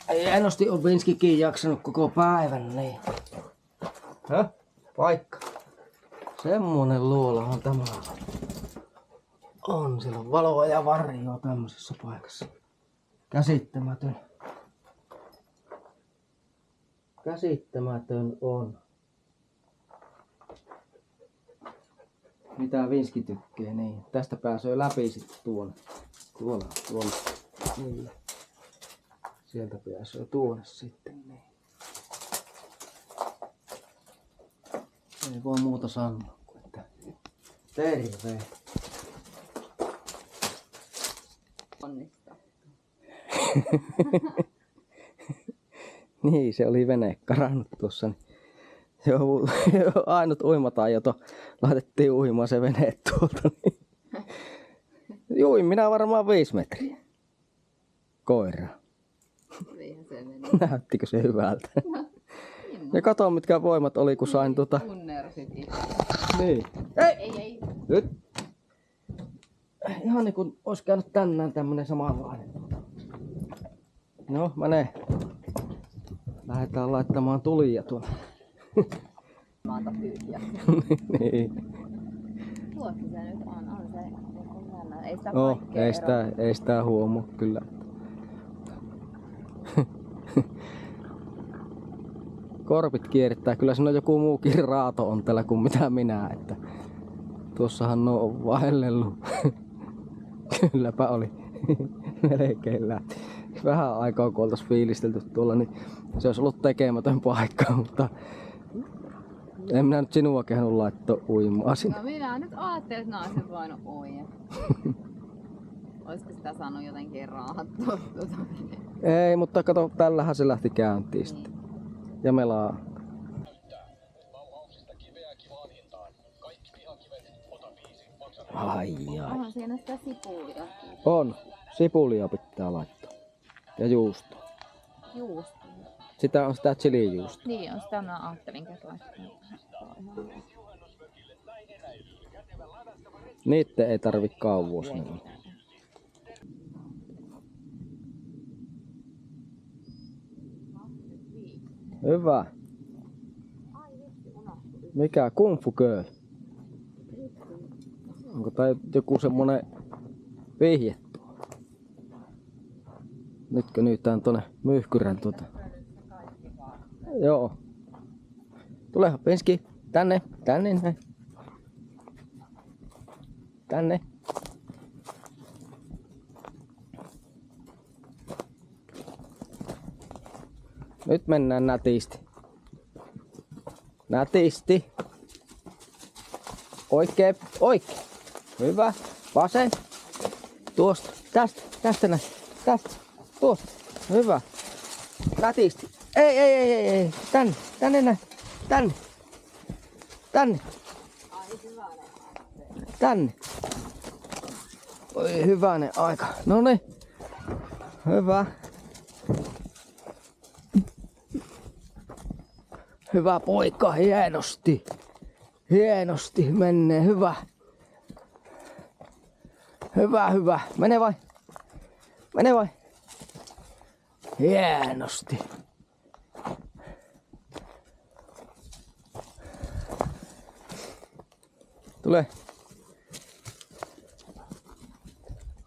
Ei ainosti on Vinskikin jaksanut koko päivän, niin. Häh? Paikka. Semmonen luolahan tämä on. Siellä on valoa ja varjoa tämmöisessä paikassa. Käsittämätön. Käsittämätön on. Mitä Vinski tykkää, niin. Tästä pääsee läpi sitten tuonne. Tuolla. Niin. Sieltä pääsee tuonne sitten, niin. Ei voi muuta sanoa kuin että terve. Onnistaa. Niin, se oli vene karannut tuossa. Niin se on ainut uimataito. Laitettiin uimaan se vene tuolta. Niin. Juin minä varmaan 5 metriä. Koira. Niinhän se meni. Näyttikö se hyvältä? Ja kato mitkä voimat oli kun sain Tunnersit itse. Niin. Ei. Nyt. Ihan niin kuin olisi käynyt tänään tämmönen samanlainen. No, mene. Lähdetään laittamaan tulia tuonne. Maata tyhjä. Niin. Tuossa se nyt on se jännä. Ei sitä No, kaikkea ei sitä huomaa kyllä. Korpit kierrittää. Kyllä siinä on joku muukin raato on täällä kuin mitä minä. Että tuossahan nuo on vaellellut. Kylläpä oli. Melkein lähti. Vähän aikaa kun oltais fiilistelty tuolla, niin se olisi ollut tekemätön paikka, mutta en minä nyt sinua kehannut laittaa uimaan sinne. No minä nyt ajattelin, että naiset voinut uida. Olisiko sitä saanut jotenkin raahattua? Ei, mutta kato, tällähän se lähti käyntiin sitten. Ja melaa. Ai. Onhan siinä sitä sipulia. On. Sipulia pitää laittaa. Ja juustoa. Juusto. Sitä on sitä chilijuustoa. Niin on sitä mä ajattelin laittaa. Niitä ei tarvi kauas. Hyvä. Mikä? Kung Fu Girl? Onko tää joku semmonen vihje tuo? Nytkö nytään tonne Myyhkyrän tuota? Joo. Tulehan Penski. Tänne. Näin. Tänne. Nyt mennään nätisti. Nätisti. Oikein. Hyvä. Vasen. Tuosta. Tästä näin. Tästä. Tuosta. Hyvä. Nätisti. Ei. Tänne näin. Tänne. Oi hyvänen aika. Noniin. Hyvä. Hyvä poika, hienosti. Hienosti menee, hyvä. Hyvä. Mene vai. Hienosti. Tule.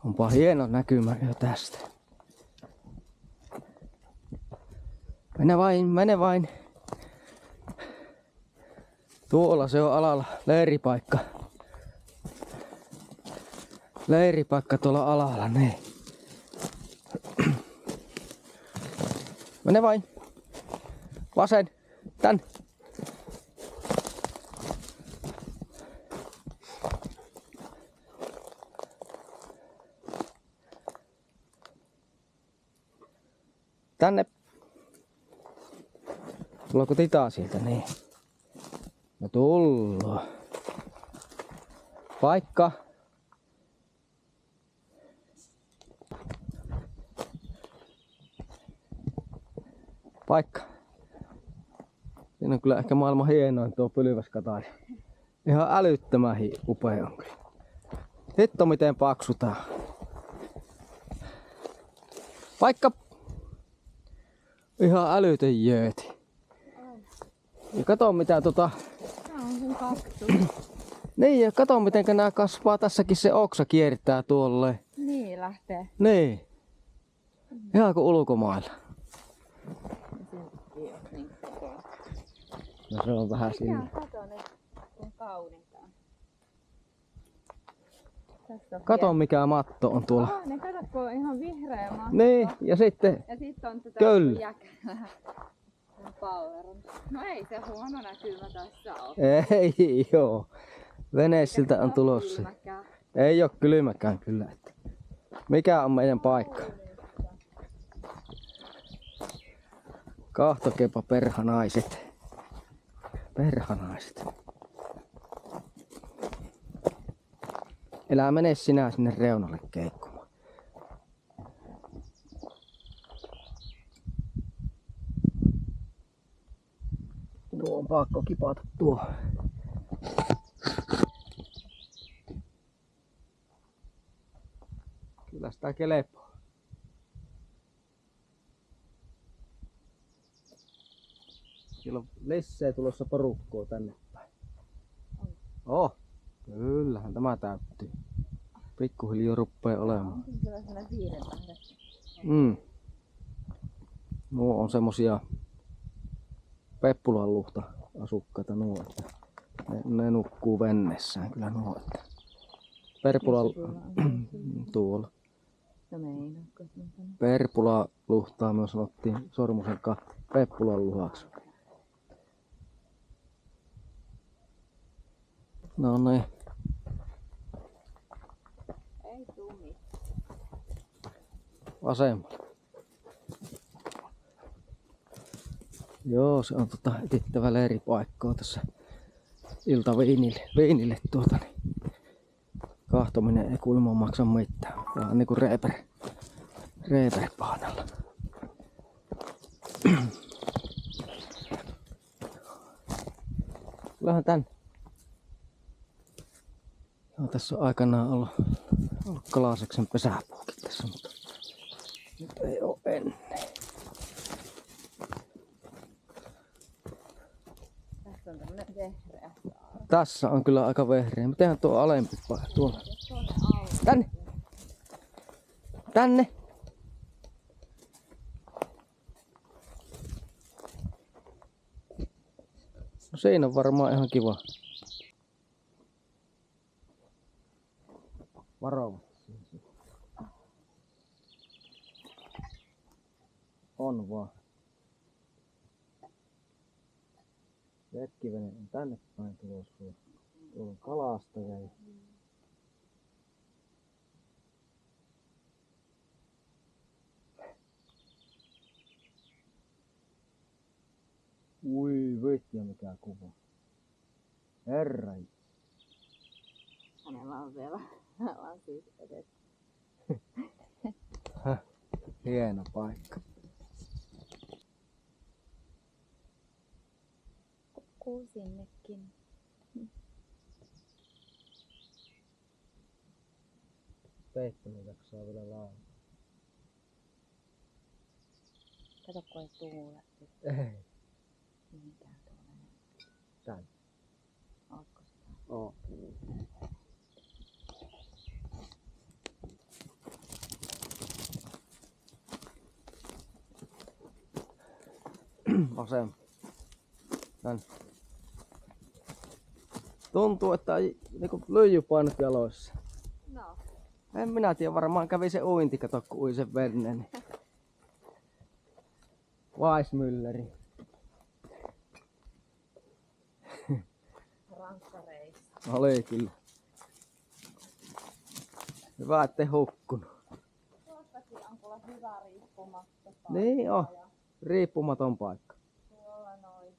Onpa hieno näkymä jo tästä. Mene vain. Tuolla se on alalla leiripaikka. Leiripaikka tuolla alalla, niin. Mene vain. Vasen. Tän. Tänne. Tuleeko titaa sieltä? Niin. No tullaan. Paikka. Paikka. Siinä on kyllä ehkä maailman hienoin tuo pylväskataja. Ihan älyttömän upea on kyllä. Hitto miten paksu tää on. Paikka. Ihan älytön jööti. Ja kato mitä Tää on sun kaktus. Niin ja kato miten nää kasvaa. Tässäkin se oksa kiertää tuolle. Niin lähtee. Niin. Ihan kuin ulkomailla. No se on vähän sinne. Kato nyt, kun kauninta on. Kato mikä matto on tuolla. Ne kato, kun on ihan vihreä matto. Niin, ja sitten Ja sitten on tätä Kyllä. jäkälää. Poweron. No ei se huono näkymä tässä ole. ei joo. Vene siltä on tulossa. Kylmäkään. Ei oo kylmäkään kyllä. Että. Mikä on meidän paikka? Kahtokepa perhanaiset. Perhanaiset. Elää mene sinä sinne reunalle keikkumaan. Tuo on pakko kipata tuo. Kyllä sitä kelepaa. Siellä on lisää tulossa porukkoa tänne päin. Oh, kyllähän tämä täyttyy. Pikkuhiljaa ruppee olemaan. On kyllä sellainen 5 tähden. Nuo on semmosia Peppulan luhta asukkaita nuo, että ne nukkuu vennessään kyllä nuo. Että Perpula tuolla. No meinaatko sen tänne? Perpula luhtaa myös sanottiin Sormusen Peppulan luhaksi. No niin. Ei tuu mitään. Vasemmalla. Joo, se on etittävä leiripaikkaa tässä iltaviinille niin. Kahtominen ei kuulemma maksa mitään. Vähän niinku reeperpaanalla. Kyllähän tän. Joo, tässä on aikanaan ollut Kalaseksen pesäpuukin tässä, mutta nyt ei oo ennen. Tässä on tämmönen vehreä saara. Tässä on kyllä aika vehreä. Mitenhän tuo alempi paikka tuolla? Tänne! Tänne! No siinä on varmaan ihan kiva. Varovasti. On vaan. Retkivene on tänne päin tulossa. Tuolla on kalastaja. Ui vittu mikä kuva. Herra. Hänellä on vielä lasit edessä. Hieno paikka. Kukkuu sinnekin. Peittonen jaksaa vielä laulaa. Kato kun ei tuule. Ei. Mihinkään tuolla. Tän. Ootko sitä? Oo. Vasen. Tän. Tuntuu, että niinku lyijypainot jaloissa. No. En minä tiedä, varmaan kävi se uinti, kato kun ui sen venneen. Niin. Weissmülleri. Rankka reissu. Oli kyllä. Hyvä ettei hukkunut. Tuostakin on kuule hyvä riippumatta. Niin on. Riippumaton paikka. Tuolla noin.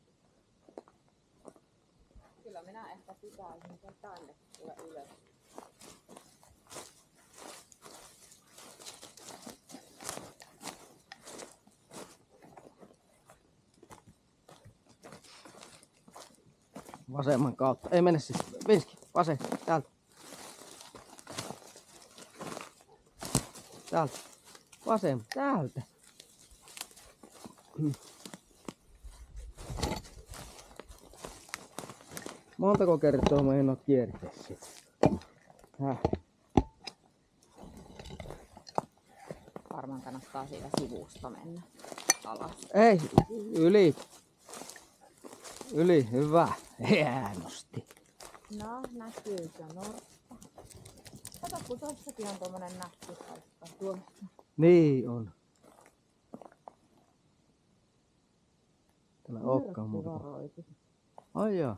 Kyllä minä ehkä pitäisin sen tänne tulla ylös. Vasemman kautta. Ei mene siis. Vinski, vasen. Täältä. Täältä. Vasen. Täältä. Montako kertaa mä en oo kierteessä? Varmaan kannattaa siitä sivusta mennä alas. Ei, yli. Yli, hyvä. Hienosti. No, näkyykö norppa? Kato, kun tossakin on tommonen näkkipaikka tuossa. Niin on. Täällä olekaan muuta. Myrkkyvaroitus. Ai jaa.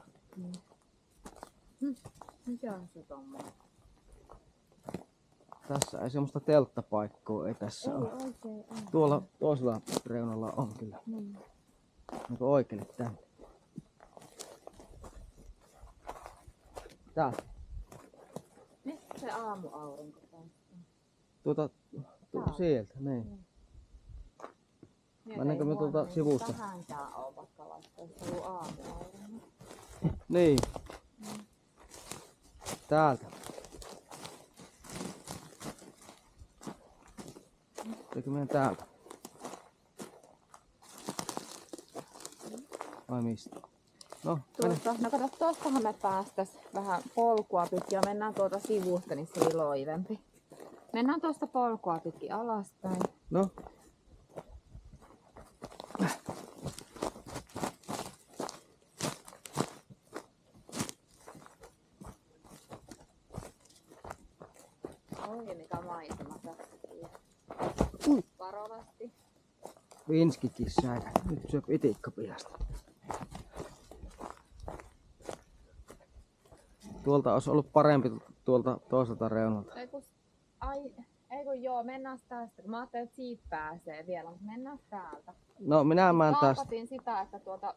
Mikä on se tommonen? Tässä ei semmoista telttapaikkoa ei tässä Ei ole. oikein on. Tuolla toisella reunalla on kyllä. Niin. Onko oikealle tänne? Täältä. Mistä se aamuaurinko päästään? Tuolta sieltä, niin. Mennäänkö me tuolta sivusta? Tähänkään oo, vaikka laittaisi ollut aamuaurinko. Niin. Täältä. Eikö mennä täältä? Vai mistä? No, mene. No kato, tuostahan me päästäis vähän polkua pitkin ja mennään tuolta sivusta, niin se oli loivempi. Mennään tuosta polkua pitkin alaspäin. No. Oi, mikä maisema tässä. Varovasti. Vinskikin säikä. Nyt syö itikkapihasta. Tuolta olisi ollut parempi tuolta toiselta reunalta. Ei kun joo, mennään tästä. Mä ajattelin, että siitä pääsee vielä, mutta mennään täältä. No minä menen tästä. Kaapatin sitä, että tuolta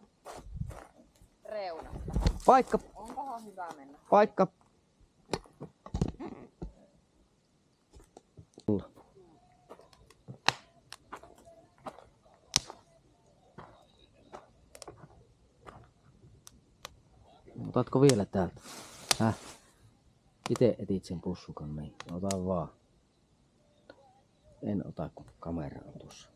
reunasta. Paikka, Onkohan hyvä mennä? paikka. Otatko vielä täältä? Itse etit sen pussukan, niin ota vaan. En ota, kun kamera on tuossa.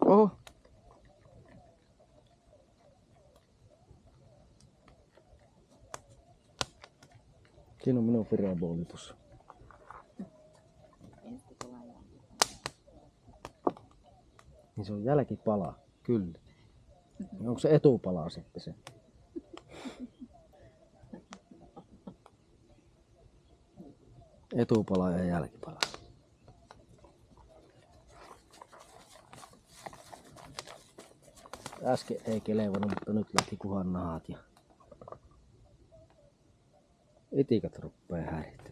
Oho. Siinä on minun firebooli tuossa. Niin se on jälkipala, kyllä. Ja onko se etupala sitten se? Etupala ja jälkipala. Äsken ei kelevannut, mutta nyt lähti kuhan nahat ja itikat ruppee häiritä.